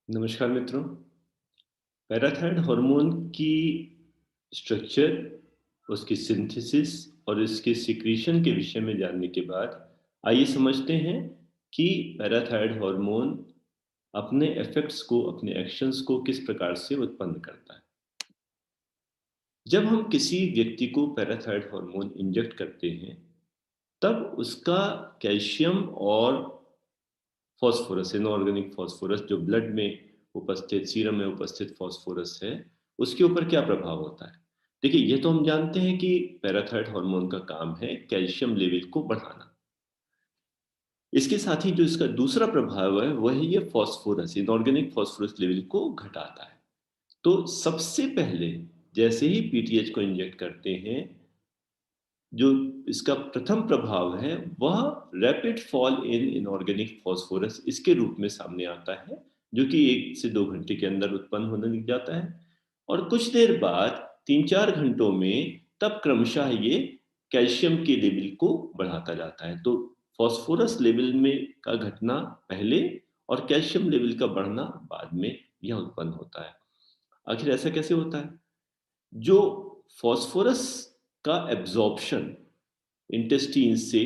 नमस्कार मित्रों। Parathyroid hormone की स्ट्रक्चर, उसकी सिंथेसिस और इसके सिक्रीशन के विषय में जानने के बाद आइए समझते हैं कि पैराथायरॉयड हार्मोन अपने इफेक्ट्स को, अपने एक्शंस को किस प्रकार से उत्पन्न करता है। जब हम किसी व्यक्ति को पैराथायरॉयड हार्मोन इंजेक्ट करते हैं, तब उसका कैल्शियम और फास्फोरस, इनऑर्गेनिक फास्फोरस जो ब्लड में उपस्थित, सीरम में उपस्थित फास्फोरस है, उसके ऊपर क्या प्रभाव होता है। देखिए, ये तो हम जानते हैं कि पैराथायरॉयड हार्मोन का काम है कैल्शियम लेवल को बढ़ाना। इसके साथ ही जो इसका दूसरा प्रभाव है वह है ये फास्फोरस, इनऑर्गेनिक फास्फोरस लेवल को घटाता है। तो सबसे पहले जैसे ही पीटीएच को इंजेक्ट करते हैं, जो इसका प्रथम प्रभाव है वह rapid fall in inorganic phosphorus इसके रूप में सामने आता है, जो कि 1 से 2 घंटे के अंदर उत्पन्न होने लग जाता है। और कुछ देर बाद 3-4 घंटों में तब क्रमशः ये कैल्शियम के लेवल को बढ़ाता जाता है। तो फास्फोरस लेवल में का घटना पहले और कैल्शियम लेवल का बढ़ना बाद में यह उत्पन्न होता है। आखिर ऐसा कैसे होता है? जो फास्फोरस का एब्जॉर्प्शन इंटेस्टाइन से,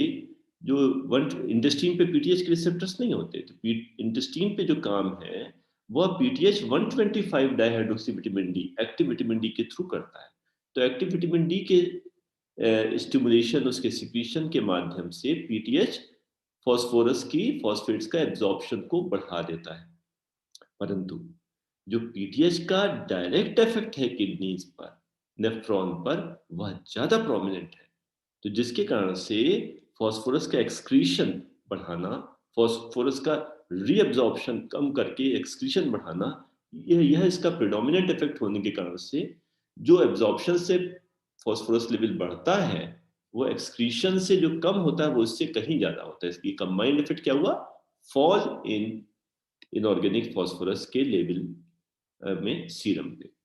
जो वन इंटेस्टाइन पे पीटीएच के रिसेप्टर्स नहीं होते, तो इंटेस्टाइन पे जो काम है वह PTH 125 dihydroxy vitamin D, active vitamin D के थ्रू करता है। तो एक्टिव विटामिन डी के स्टिमुलेशन, उसके सिक्रीशन के माध्यम से पीटीएच फास्फोरस की, फास्फेट्स का एब्जॉर्प्शन को बढ़ा देता है। परंतु जो पीटीएच का डायरेक्ट इफेक्ट है किडनीज पर, नेफ्रॉन पर, वह ज्यादा प्रोमिनेंट है। तो जिसके कारण से फास्फोरस का एक्सक्रीशन बढ़ाना, फास्फोरस का रीअब्जॉर्प्शन कम करके एक्सक्रीशन बढ़ाना, यह इसका प्रेडोमिनेंट इफेक्ट होने के कारण से जो एब्जॉर्प्शन से फास्फोरस लेवल बढ़ता है, वो एक्सक्रीशन से जो कम होता है वो इससे कहीं ज्यादा होता है। इसकी कंबाइंड इफेक्ट क्या हुआ? फॉल इन इनऑर्गेनिक फास्फोरस के लेवल में सीरम पे।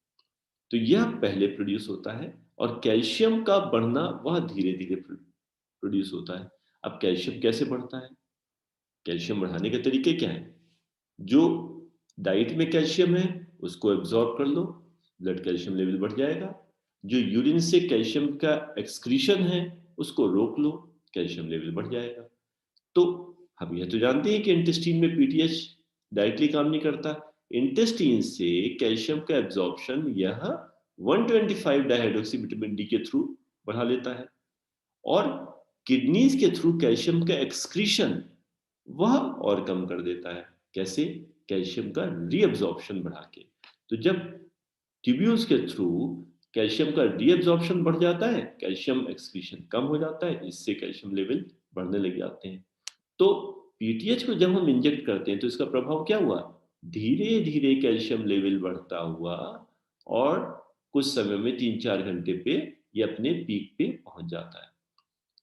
तो यह पहले प्रोड्यूस होता है और कैल्शियम का बढ़ना वह धीरे धीरे प्रोड्यूस होता है। अब कैल्शियम कैसे बढ़ता है? कैल्शियम बढ़ाने के तरीके क्या हैं? जो डाइट में कैल्शियम है उसको एब्जॉर्ब कर लो, ब्लड कैल्शियम लेवल बढ़ जाएगा। जो यूरिन से कैल्शियम का एक्सक्रीशन है उसको रोक लो, कैल्शियम लेवल बढ़ जाएगा। तो हम यह तो जानते हैं कि इंटेस्टीन में पीटीएच डायरेक्टली काम नहीं करता। इंटेस्टीन से कैल्शियम का एब्जॉर्प्शन यह 125 डाइहाइड्रोक्सी विटामिन डी के थ्रू बढ़ा लेता है, और किडनीज के थ्रू कैल्शियम का एक्सक्रीशन वह और कम कर देता है। कैसे? कैल्शियम का रीअब्जॉर्प्शन बढ़ा के। तो जब ट्यूब्यूल्स के थ्रू कैल्शियम का रीअब्जॉर्प्शन बढ़ जाता है, कैल्शियम एक्सक्रीशन कम हो जाता है, इससे कैल्शियम लेवल बढ़ने लग जाते हैं। तो पीटीएच को जब हम इंजेक्ट करते हैं तो इसका प्रभाव क्या हुआ? धीरे धीरे कैल्शियम लेवल बढ़ता हुआ और कुछ समय में 3-4 घंटे पे ये अपने पीक पे पहुंच जाता है।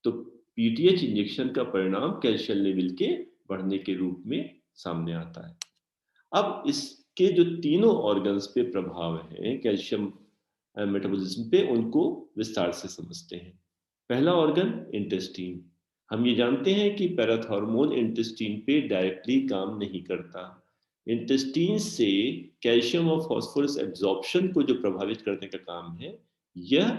तो पीटीएच इंजेक्शन का परिणाम कैल्शियम लेवल के बढ़ने के रूप में सामने आता है। अब इसके जो तीनों ऑर्गन्स पे प्रभाव है कैल्शियम मेटाबॉलिज्म पे, उनको विस्तार से समझते हैं। पहला ऑर्गन इंटेस्टीन। हम ये जानते हैं कि पैराथॉर्मोन इंटेस्टीन पे डायरेक्टली काम नहीं करता। इंटेस्टीन से कैल्शियम और फास्फोरस एब्जॉर्प्शन को जो प्रभावित करने का काम है, यह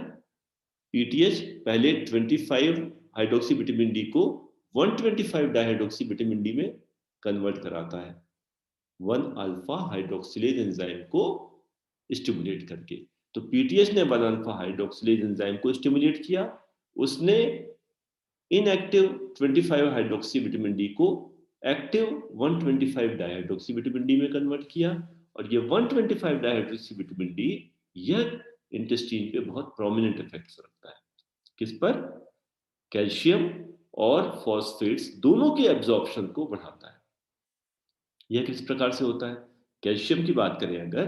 पीटीएच पहले 25 हाइड्रोक्सी विटामिन डी को 125 डाइहाइड्रोक्सी विटामिन डी में कन्वर्ट कराता है, 1 अल्फा हाइड्रोक्सिलेज एंजाइम को स्टिमुलेट करके। तो पीटीएच ने 1 अल्फा हाइड्रोक्सिलेज एंजाइम को स्टिमुलेट किया, उसने इनएक्टिव 25 हाइड्रोक्सी विटामिन डी को एक्टिव 125 डाइहाइड्रोक्सी विटामिन डी में कन्वर्ट किया। और ये 125 डाइहाइड्रोक्सी विटामिन डी यह इंटेस्टीन पे बहुत प्रोमिनेंट इफेक्ट्स रखता है। किस पर? कैल्शियम और फॉस्फेट्स दोनों के एब्जॉर्प्शन को बढ़ाता है। यह किस प्रकार से होता है? कैल्शियम की बात करें अगर,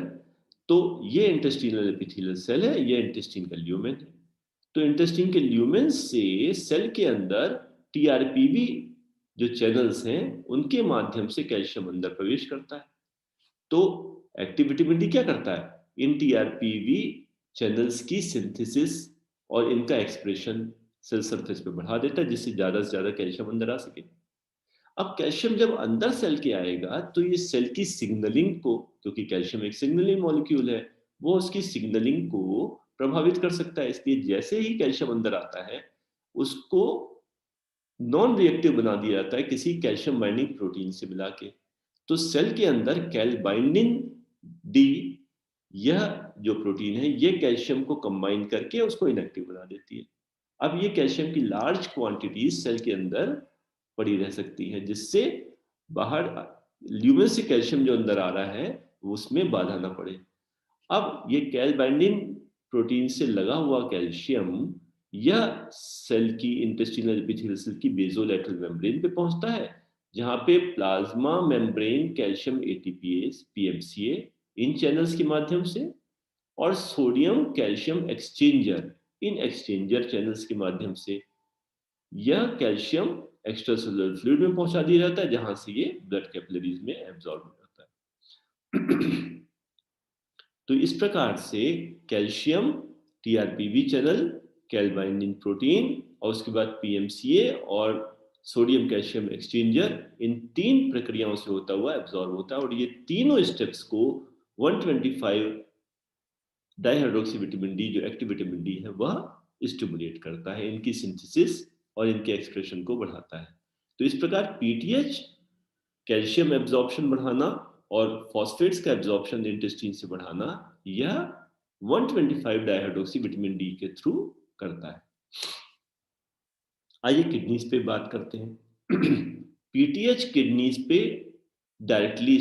तो ये इंटेस्टिनल एपिथेलियल सेल है, ये इंटेस्टिन का ल्यूमेन है। तो इंटेस्टिन के ल्यूमेन से सेल के अंदर टीआरपीवी जो चैनल्स हैं उनके माध्यम से कैल्शियम अंदर प्रवेश करता है। तो एक्टिव विटामिन डी क्या करता है? इन टीआरपीवी चैनल्स की सिंथेसिस और इनका एक्सप्रेशन सेल सरफेस पे बढ़ा देता है, जिससे ज्यादा से ज्यादा कैल्शियम अंदर आ सके। अब कैल्शियम जब अंदर सेल के आएगा तो ये सेल की सिग्नलिंग को, क्योंकि कैल्शियम एक सिग्नलिंग मॉलिक्यूल है, वो उसकी सिग्नलिंग को प्रभावित कर सकता है। इसलिए जैसे ही कैल्शियम अंदर आता है उसको नॉन रिएक्टिव बना दिया जाता है किसी कैल्शियम बाइंडिंग प्रोटीन से मिला के। तो सेल के अंदर कैल बाइंडिंग डी, यह जो प्रोटीन है ये कैल्शियम को कंबाइन करके उसको इनएक्टिव बना देती है। अब ये कैल्शियम की लार्ज क्वांटिटी सेल के अंदर पड़ी रह सकती है, जिससे बाहर ल्यूमेन से कैल्शियम जो अंदर आ रहा है उसमें बाधा ना पड़े। अब ये कैल बाइंडिंग प्रोटीन से लगा हुआ कैल्शियम यह सेल की इंटेस्टिनल एपिथेलियल सेल की बेसोलैटरल मेम्ब्रेन पे पहुंचता है, जहां पे plasma membrane calcium ATPase PMCA इन चैनल्स के माध्यम से और सोडियम कैल्शियम एक्सचेंजर इन एक्सचेंजर चैनल्स के माध्यम से यह कैल्शियम एक्स्ट्रासेलुलर फ्लूइड में पहुंचा दिया जाता है, जहां से ये ब्लड कैपिलरीज में एब्जॉर्ब हो जाता है। तो इस प्रकार से कैल्शियम टीआरपीवी चैनल, कैल बाइंडिंग प्रोटीन और उसके बाद पीएमसीए और सोडियम कैल्शियम एक्सचेंजर, इन तीन प्रक्रियाओं से होता हुआ एब्जॉर्ब होता है। और ये तीनों स्टेप्स को 125 डाइहाइड्रोक्सी विटामिन डी, जो एक्टिव विटामिन डी है, वह स्टिमुलेट करता है, इनकी सिंथेसिस और इनके एक्सप्रेशन को बढ़ाता है। तो इस प्रकार पीटीएच कैल्शियम एब्जॉर्प्शन बढ़ाना और फॉस्फेट्स का एब्जॉर्प्शन इंटेस्टाइन से बढ़ाना, यह 125 डाइहाइड्रोक्सी विटामिन डी के थ्रू करता है। आइए किडनीज पे बात करते हैं। पीटीएच किडनीज पे डायरेक्टली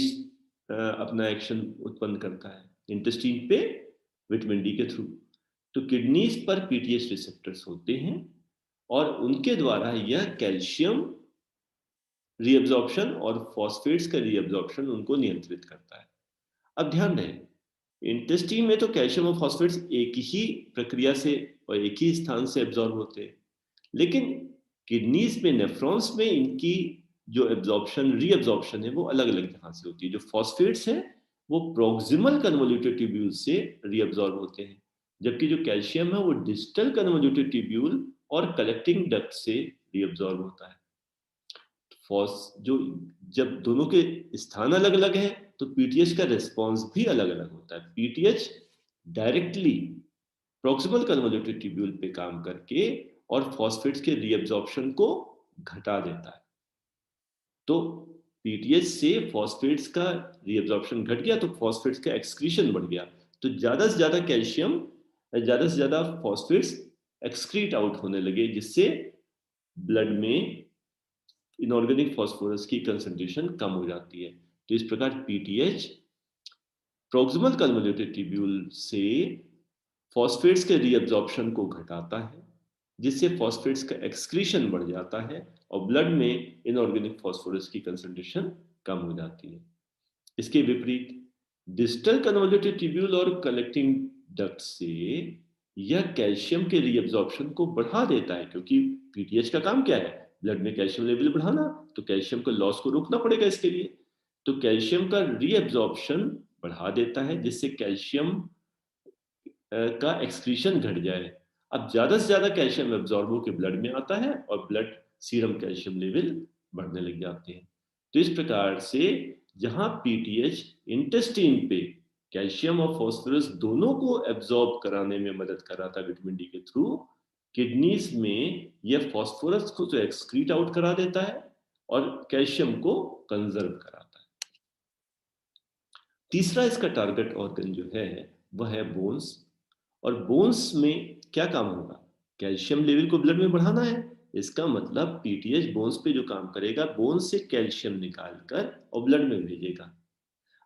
अपना एक्शन उत्पन्न करता है इंटेस्टाइन पे विटामिन डी के थ्रू। तो किडनीज पर पीटीएच रिसेप्टर्स होते हैं और उनके द्वारा यह कैल्शियम रीअब्जॉर्प्शन और फॉस्फेट्स का रीअब्जॉर्प्शन उनको नियंत्रित करता है। अब ध्यान रहे, इंटेस्टाइन में तो कैल्शियम और फॉस्फेट्स एक ही प्रक्रिया से और एक ही स्थान से एब्जॉर्ब होते हैं, लेकिन किडनीज में नेफ्रॉन्स में इनकी जो एब्जॉर्प्शन रीअब्जॉर्प्शन है वो अलग अलग जगह से होती है। जो फॉस्फेट्स है वो प्रोक्सिमल कन्वोल्यूटेड ट्यूब्यूल से रीअब्जॉर्ब होते हैं, जबकि जो कैल्शियम है वो डिस्टल कन्वोल्यूटेड ट्यूब्यूल और कलेक्टिंग डक्ट से रीअब्जॉर्ब होता है। जो जब दोनों के स्थान अलग अलग है तो पीटीएच का रिस्पॉन्स भी अलग अलग होता है। PTH directly proximal convoluted tubule पे काम करके और फॉस्फेट्स के रीअब्जॉर्प्शन को घटा देता है। तो पीटीएच से फॉस्फेट्स का रीअब्जॉर्प्शन घट गया तो फॉस्फेट्स का एक्सक्रीशन बढ़ गया, तो ज्यादा से ज्यादा कैल्शियम, ज्यादा से ज्यादा फॉस्फेट्स एक्सक्रीट आउट होने लगे, जिससे ब्लड में इनऑर्गेनिक फास्फोरस की कंसंट्रेशन कम हो जाती है। तो इस प्रकार पीटीएच प्रॉक्सिमल कन्वोल्यूटेड ट्यूब्यूल से फॉस्फेट्स के रीअब्जॉर्प्शन को घटाता है, जिससे फॉस्फेट्स का एक्सक्रीशन बढ़ जाता है और ब्लड में इनऑर्गेनिक फास्फोरस की कंसंट्रेशन कम हो जाती है। इसके विपरीत डिस्टल कन्वोल्यूटेड ट्यूब्यूल और कलेक्टिंग डक्ट से यह कैल्शियम के रीअब्जॉर्प्शन को बढ़ा देता है, क्योंकि पीटीएच का काम क्या है, ब्लड में कैल्शियम लेवल बढ़ाना, तो कैल्शियम को लॉस को रोकना पड़ेगा इसके लिए। तो कैल्शियम का रीअब्जॉर्प्शन बढ़ा देता है, जिससे कैल्शियम का एक्सक्रीशन घट जाए। अब ज्यादा से ज्यादा कैल्शियम एब्जॉर्ब होकर ब्लड में आता है और ब्लड सीरम कैल्शियम लेवल बढ़ने लग जाते हैं। तो इस प्रकार से जहां पीटीएच इंटेस्टाइन पे कैल्शियम और फास्फोरस दोनों को एब्जॉर्ब कराने में मदद कर रहा था विटामिन डी के थ्रू, किडनीज में यह फास्फोरस को तो एक्सक्रीट आउट करा देता है और कैल्शियम को कंजर्व कराता है। तीसरा इसका टारगेट ऑर्गन जो है वह है बोन्स। और बोन्स में क्या काम होगा, कैल्शियम लेवल को ब्लड में बढ़ाना है। इसका मतलब पीटीएच बोन्स पे जो काम करेगा, बोन्स से कैल्शियम निकालकर और ब्लड में भेजेगा।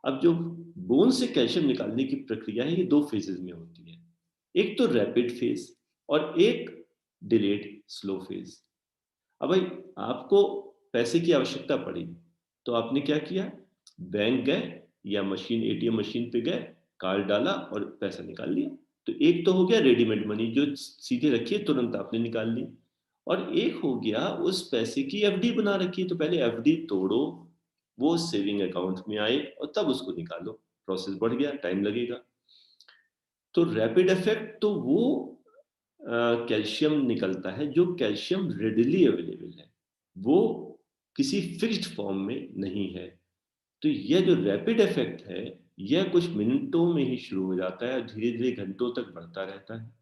अब जो बोन से कैल्शियम निकालने की प्रक्रिया है ये दो फेजेस में होती है, एक तो रैपिड फेज और एक डिलेड स्लो फेज। अब भाई आपको पैसे की आवश्यकता पड़ी तो आपने क्या किया, बैंक गए या मशीन एटीएम मशीन पे गए, कार्ड डाला और पैसा निकाल लिया। तो एक तो हो गया रेडीमेड मनी जो सीधे रखिए तुरंत आपने निकाल ली, और एक हो गया उस पैसे की एफडी बना रखी है, तो पहले एफडी तोड़ो, वो सेविंग अकाउंट में आए और तब उसको निकालो। प्रोसेस बढ़ गया, टाइम लगेगा। तो रैपिड इफेक्ट तो वो कैल्शियम निकलता है जो कैल्शियम रेडिली अवेलेबल है, वो किसी फिक्स्ड फॉर्म में नहीं है। तो यह जो रैपिड इफेक्ट है, यह कुछ मिनटों में ही शुरू हो जाता है और धीरे-धीरे घंटों तक बढ़ता रहता है।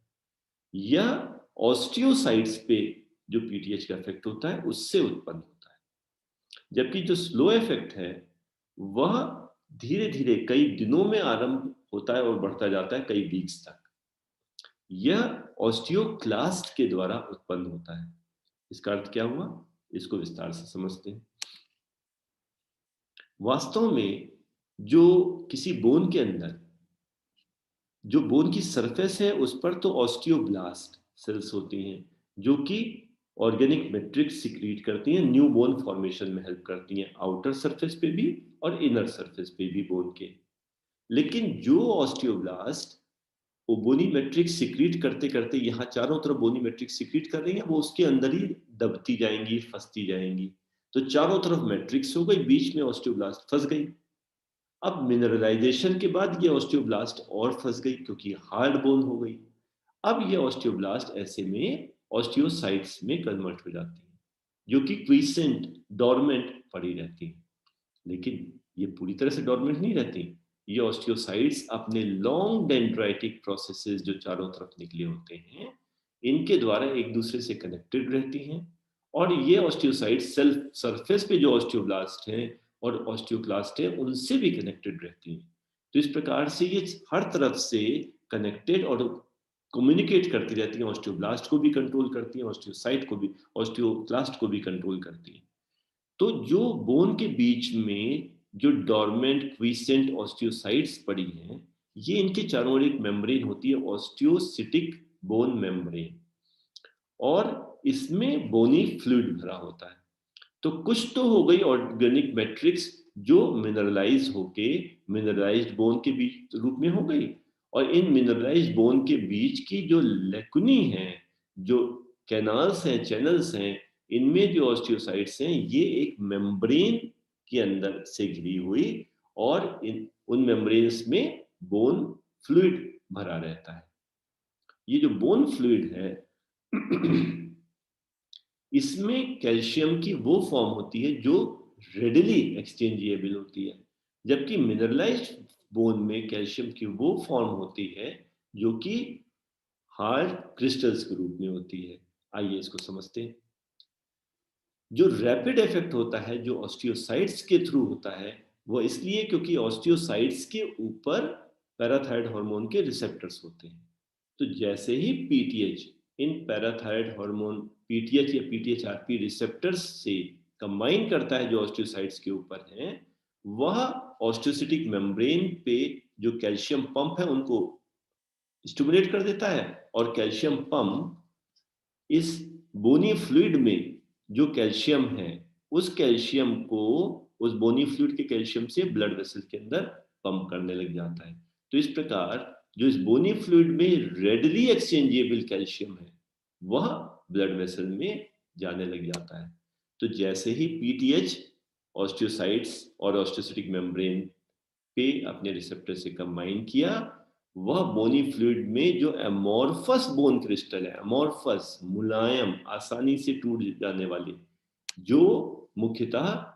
यह ऑस्टियोसाइट्स पे जो पीटीएच का इफेक्ट होता है, उससे उत्पन्न होता है। जबकि जो स्लो इफेक्ट है, वह धीरे-धीरे कई दिनों में आरंभ होता है और बढ़ता जाता है कई वीक्स तक। यह ऑस्टियोक्लास्ट के द्वारा उत्पन्न होता है। इसका अर्थ क्या हुआ? इसको विस्तार से समझते हैं। वास्तव में जो किसी बोन के अंदर जो बोन की सरफेस है, उस पर तो ऑस्टियोब्लास्ट सेल्स होती हैं, जो कि ऑर्गेनिक मैट्रिक्स सिक्रीट करती हैं, न्यू बोन फॉर्मेशन में हेल्प करती हैं, आउटर सरफेस पे भी और इनर सरफेस पे भी बोन के। लेकिन जो ऑस्टियोब्लास्ट वो बोनी मैट्रिक्स सिक्रीट करते करते यहाँ चारों तरफ बोनी मैट्रिक्स सिक्रीट कर रही है, वो उसके अंदर ही दबती जाएंगी, फंसती जाएंगी। तो चारों तरफ मैट्रिक्स हो गई, बीच में ऑस्टियोब्लास्ट फंस गई। अब मिनरलाइजेशन के बाद ये ऑस्टियोब्लास्ट और फंस गई, क्योंकि हार्ड बोन हो गई। अब ये ऑस्टियोब्लास्ट ऐसे में ऑस्टियोसाइट्स में कन्वर्ट हो जाती है, जो कि क्विसेंट डोरमेंट पड़ी रहती है। लेकिन ये पूरी तरह से डोरमेंट नहीं रहती। ये ऑस्टियोसाइट्स अपने लॉन्ग डेंड्राइटिक प्रोसेसेस जो चारों तरफ निकले होते हैं, इनके द्वारा एक दूसरे से कनेक्टेड रहती हैं। और ये ऑस्टियोसाइट्स सेल्फ सरफेस पे जो ऑस्टियोब्लास्ट हैं और ऑस्टियोक्लास्ट है, उनसे भी कनेक्टेड रहती हैं। तो इस प्रकार से ये हर तरफ से कनेक्टेड और कम्युनिकेट करती रहती हैं। ऑस्टियोब्लास्ट को भी कंट्रोल करती हैं, ऑस्टियोसाइट को भी, ऑस्टियोक्लास्ट को भी कंट्रोल करती हैं। तो जो बोन के बीच में जो डोरमेंट क्विसेंट ऑस्टियोसाइट्स पड़ी हैं, ये इनके चारों ओर एक मेम्ब्रेन होती है, ऑस्टियोसिटिक बोन मेम्ब्रेन, और इसमें बोनी फ्लूइड भरा होता है। तो कुछ तो हो गई ऑर्गेनिक मैट्रिक्स जो मिनरलाइज होके मिनरलाइज्ड बोन के बीच रूप में हो गई, और इन मिनरलाइज्ड बोन के बीच की जो लेकुनी है, जो कैनाल्स हैं, चैनल्स हैं, इनमें जो ऑस्टियोसाइट्स हैं, ये एक मेम्ब्रेन के अंदर से घिरी हुई, और इन उन मेम्ब्रेन्स में बोन फ्लूइड भरा रहता है। ये जो बोन फ्लूइड है इसमें कैल्शियम की वो फॉर्म होती है जो रेडिली एक्सचेंजेबल होती है, जबकि मिनरलाइज्ड बोन में कैल्शियम की वो फॉर्म होती है जो कि हार्ड क्रिस्टल्स के रूप में होती है। आइए इसको समझते हैं। जो रैपिड इफेक्ट होता है, जो ऑस्टियोसाइट्स के थ्रू होता है, वो इसलिए क्योंकि ऑस्टियोसाइट्स के ऊपर पैराथायरॉयड हार्मोन के रिसेप्टर्स होते हैं। तो जैसे ही पीटीएच इन पैराथायरॉयड हार्मोन पीटीएच या पीटीएचआरपी रिसेप्टर्स से कंबाइन करता है जो ऑस्टियोसाइट्स के ऊपर हैं, वह ऑस्टियोसिटिक मेम्ब्रेन पे जो कैल्शियम पंप है उनको स्टिमुलेट कर देता है, और कैल्शियम पंप इस बोनी फ्लूइड में जो कैल्शियम है, उस कैल्शियम को उस बोनी फ्लूइड के कैल्शियम से ब्लड वेसल के अंदर पंप करने लग जाता है। तो इस प्रकार जो इस बोनी फ्लूइड में रेडली एक्सचेंजेबल कैल्शियम है, वह ब्लड वेसल में जाने लग जाता है। तो जैसे ही पीटीएच ऑस्टियोसाइट्स और ऑस्टियोसिटिक मेम्ब्रेन पे अपने रिसेप्टर से कंबाइन किया, वह बोनी फ्लूइड में जो एमोर्फस बोन क्रिस्टल है, एमोर्फस मुलायम आसानी से टूट जाने वाले, जो मुख्यतः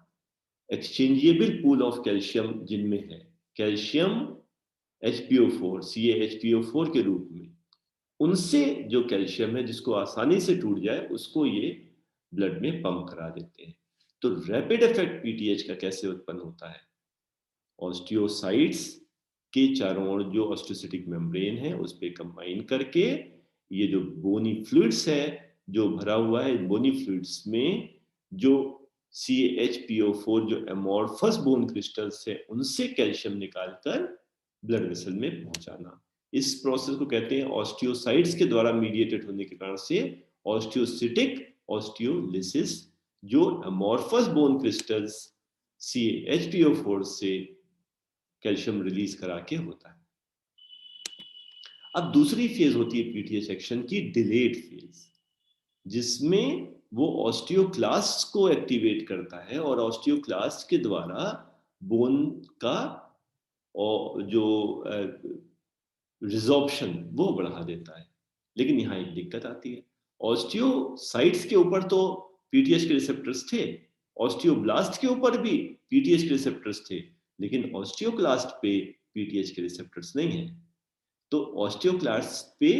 एक्सचेंजेबल पूल ऑफ कैल्शियम जिनमें है, कैल्शियम HPO4 CaHPO4 के रूप में, उनसे जो कैल्शियम है जिसको आसानी से टूट जाए, उसको ये ब्लड में पंप करा देते हैं। तो रैपिड इफेक्ट पीटीएच का कैसे उत्पन्न होता है? ऑस्टियोसाइट्स के चारों ओर जो ऑस्टियोसिटिक मेम्ब्रेन है उस पे कंबाइन करके ये जो बोनी फ्लूइड्स है जो भरा हुआ है, बोनी फ्लूइड्स में जो CaHPO4 जो एमोर्फस बोन क्रिस्टल्स है, उनसे कैल्शियम निकालकर ब्लड वेसल में पहुंचाना। इस प्रोसेस को कहते हैं ऑस्टियोसाइट्स के द्वारा मीडिएटेड होने के कारण से ऑस्टियोसिटिक ऑस्टियोलिसिस, जो एमोर्फस बोन क्रिस्टल्स CaHPO4 से कैल्शियम रिलीज करा के होता है। अब दूसरी फेज होती है पीटीएच एक्शन की, डिलेड फेज, जिसमें वो ऑस्टियोक्लास्ट को एक्टिवेट करता है और ऑस्टियोक्लास्ट के द्वारा बोन का और जो रिजॉर्प्शन वो बढ़ा देता है। लेकिन यहाँ एक दिक्कत आती है, ऑस्टियोसाइट्स के ऊपर तो पीटीएच के रिसेप्टर्स थे, ऑस्टियोब्लास्ट के ऊपर भी पीटीएच के रिसेप्टर्स थे, लेकिन ऑस्टियोक्लास्ट पे पीटीएच के रिसेप्टर्स नहीं है। तो ऑस्टियोक्लास्ट पे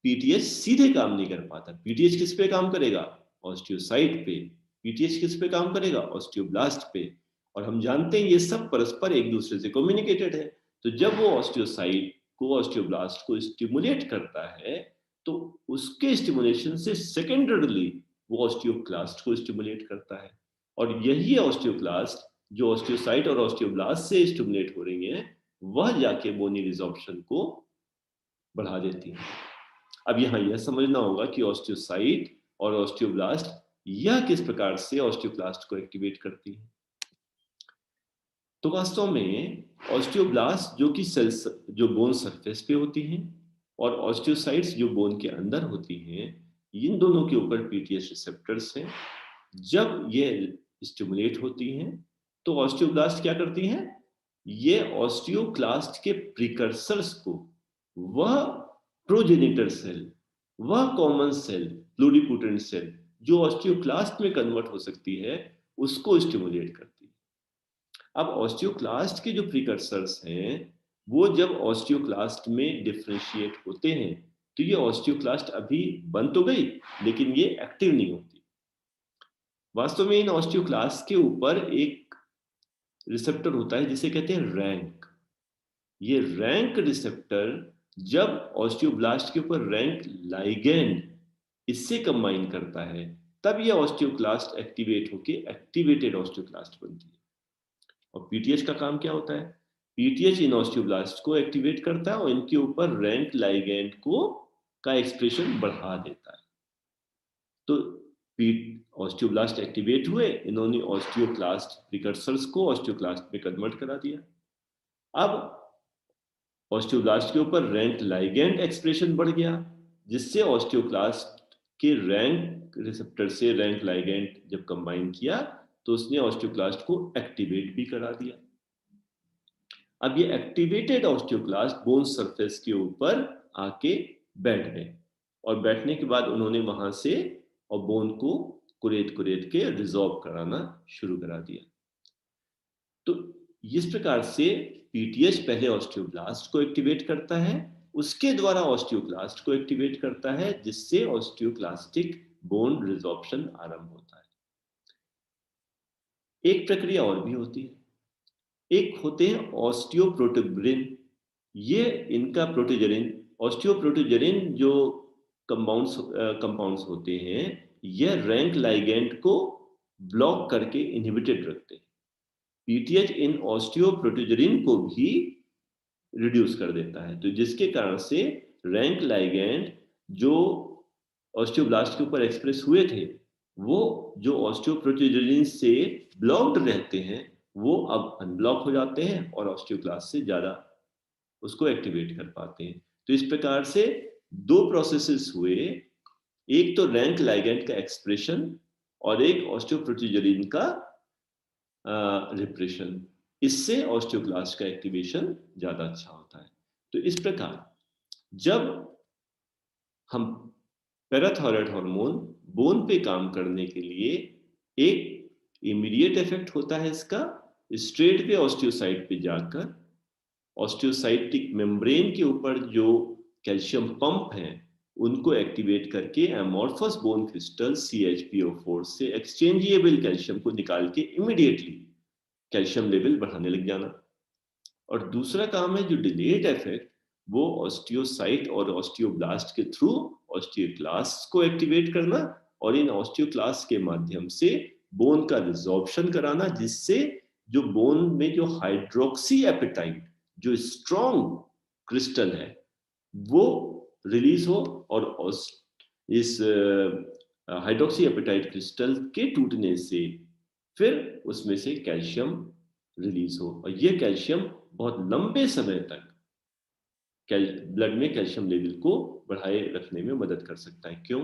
पीटीएच सीधे काम नहीं कर पाता। पीटीएच किस पे काम करेगा? ऑस्टियोसाइट पे। पीटीएच किस पे काम करेगा? ऑस्टियोब्लास्ट पे। और हम जानते हैं ये सब परस्पर एक दूसरे से कम्युनिकेटेड है। तो जब वो ऑस्टियोसाइट को, ऑस्टियोब्लास्ट को स्टिमुलेट करता है, तो उसके स्टिमुलेशन से सेकेंडरली वो ऑस्टियोक्लास्ट को स्टिमुलेट करता है। और यही ऑस्टियोक्लास्ट जो ऑस्टियोसाइट और ऑस्टियोब्लास्ट से स्टिमुलेट हो रही है, वह जाके बोनी रिजॉर्प्शन को बढ़ा देती है। अब यहाँ यह समझना होगा कि ऑस्टियोसाइट और ऑस्टियोब्लास्ट यह किस प्रकार से ऑस्टियोक्लास्ट को एक्टिवेट करती है। तो वास्तव में ऑस्टियोब्लास्ट जो कि सेल्स जो बोन सरफेस पे होती हैं, और ऑस्टियोसाइट्स जो बोन के अंदर होती हैं, इन दोनों के ऊपर पीटीएच रिसेप्टर्स हैं। जब ये स्टिमुलेट होती हैं तो ऑस्टियोब्लास्ट क्या करती हैं? ये ऑस्टियोक्लास्ट के प्रिकर्सर्स को, वह प्रोजेनिटर सेल, वह कॉमन सेल, प्लूरिपोटेंट सेल जो ऑस्टियोक्लास्ट में कन्वर्ट हो सकती है, उसको स्टिमुलेट करती है। अब ऑस्टियोक्लास्ट के जो प्रिकर्सर्स हैं, वो जब ऑस्टियोक्लास्ट में डिफरेंशिएट होते हैं, तो ये ऑस्टियोक्लास्ट अभी बन तो गई, लेकिन ये एक्टिव नहीं होती। वास्तव में इन ऑस्टियोक्लास्ट के ऊपर एक रिसेप्टर होता है जिसे कहते हैं रैंक। ये रैंक रिसेप्टर जब ऑस्टियोब्लास्ट के ऊपर रैंक लाइगैंड इससे कंबाइन करता है, तब ये ऑस्टियोक्लास्ट एक्टिवेट होके एक्टिवेटेड ऑस्टियोक्लास्ट बनती है। और पीटीएच का काम क्या होता है? पीटीएच इन ऑस्टियोब्लास्ट को एक्टिवेट करता है और इनके ऊपर रैंक लाइगैंड को का एक्सप्रेशन बढ़ा देता है। तो ऑस्टियोब्लास्ट एक्टिवेट हुए, इन्होंने ऑस्टियोक्लास्ट प्रिकर्सर्स को ऑस्टियोक्लास्ट में कन्वर्ट करा दिया। अब ऑस्टियोब्लास्ट के ऊपर रैंक लाइगैंड एक्सप्रेशन बढ़ गया, जिससे ऑस्टियोक्लास्ट के रैंक रिसेप्टर से रैंक लाइगैंड जब कंबाइन किया, तो उसने ऑस्टियोक्लास्ट को एक्टिवेट भी करा दिया। अब ये एक्टिवेटेड ऑस्टियोक्लास्ट बोन सरफेस के ऊपर आके बैठ गए, और बैठने के बाद उन्होंने वहां से और बोन को कुरेद कुरेद के रिजॉर्व कराना शुरू करा दिया। तो इस प्रकार से पीटीएच पहले ऑस्टियोब्लास्ट को एक्टिवेट करता है, उसके द्वारा ऑस्टियोक्लास्ट को एक्टिवेट करता है, जिससे ऑस्टियोक्लास्टिक बोन रिजॉर्प्शन आरंभ होता है। एक प्रक्रिया और भी होती है, एक होते हैं ऑस्टियोप्रोटोजेनिन। ये इनका प्रोटोजेनिन, ऑस्टियोप्रोटोजेनिन जो कंपाउंड्स होते हैं, यह रैंक लाइगैंड को ब्लॉक करके इनहिबिटेड रखते हैं। पीटीएच इन ऑस्टियोप्रोटोजेनिन को भी रिड्यूस कर देता है, तो जिसके कारण से रैंक लाइगैंड जो ऑस्टियोब्लास्ट के ऊपर एक्सप्रेस हुए थे, वो जो ऑस्टियोप्रोटोजेनिन से ब्लॉक्ड रहते हैं, वो अब अनब्लॉक हो जाते हैं और ऑस्टियोक्लास्ट से ज्यादा उसको एक्टिवेट कर पाते हैं। तो इस प्रकार से दो प्रोसेसेस हुए, एक तो रैंक लाइगैंड का एक्सप्रेशन और एक ऑस्टियोप्रोटोजेनिन का रिप्रेशन। इससे ऑस्टियोक्लास्ट का एक्टिवेशन ज्यादा अच्छा होता है। तो इस प्रकार जब हम पैराथायरॉयड हार्मोन बोन पे काम करने के लिए, एक इमीडिएट इफेक्ट होता है इसका स्ट्रेट पे ऑस्टियोसाइट पे जाकर ऑस्टियोसाइटिक मेम्ब्रेन के ऊपर जो कैल्शियम पंप हैं, उनको एक्टिवेट करके एमॉर्फस बोन क्रिस्टल CHPO4 से एक्सचेंजेबल कैल्शियम को निकाल के इमीडिएटली कैल्शियम लेवल बढ़ाने लग जाना। और दूसरा काम है जो डिलेड इफेक्ट, वो ऑस्टियोसाइट और ऑस्टियोब्लास्ट के थ्रू ऑस्टियोक्लास्ट को एक्टिवेट करना और इन ऑस्टियोक्लास्ट के माध्यम से बोन का रिजॉर्प्शन कराना, जिससे जो बोन में जो हाइड्रोक्सी एपेटाइट जो स्ट्रॉन्ग क्रिस्टल है वो रिलीज हो, और इस हाइड्रोक्सी एपेटाइट क्रिस्टल के टूटने से फिर उसमें से कैल्शियम रिलीज हो, और ये कैल्शियम बहुत लंबे समय तक ब्लड में कैल्शियम लेवल को बढ़ाए रखने में मदद कर सकता है। क्यों?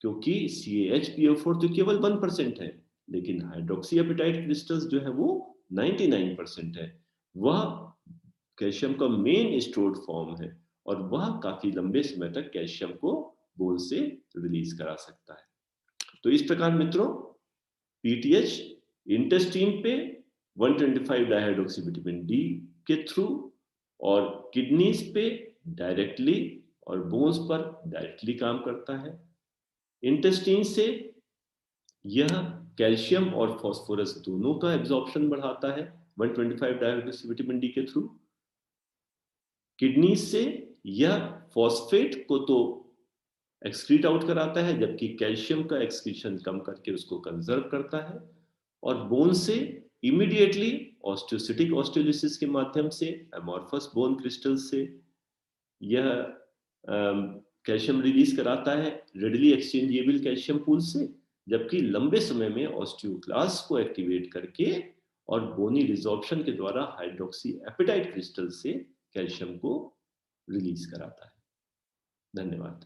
क्योंकि CHPO4 तो केवल 1% है, लेकिन हाइड्रोक्सी एपेटाइट क्रिस्टल्स जो है वो 99% है। वह कैल्शियम का मेन स्टोर्ड फॉर्म है, और वह काफी लंबे समय तक कैल्शियम को बोन से रिलीज करा सकता है। तो इस प्रकार मित्रों, पीटीएच इंटेस्टाइन पे 125 डाइहाइड्रोक्सी विटामिन डी के थ्रू, और किडनीज पे डायरेक्टली और बोन्स पर डायरेक्टली काम करता है। इंटेस्टाइन से यह कैल्शियम और फास्फोरस दोनों का एब्जॉर्प्शन बढ़ाता है 125 डाइहाइड्रोक्सी विटामिन डी के थ्रू। किडनी से यह फॉस्फेट को तो एक्सक्रीट आउट कराता है, जबकि कैल्शियम का एक्सक्रीशन कम करके उसको कंजर्व करता है। और बोन से इमीडिएटली ऑस्टियोसिटिक ऑस्टियोलिसिस के माध्यम से एमॉर्फस बोन क्रिस्टल से यह कैल्शियम रिलीज कराता है रेडिली एक्सचेंजेबल कैल्शियम पूल से, जबकि लंबे समय में ऑस्टियोक्लास्ट को एक्टिवेट करके और बोनी रिजॉर्प्शन के द्वारा हाइड्रोक्सी एपेटाइट क्रिस्टल से कैल्शियम को रिलीज कराता है। धन्यवाद।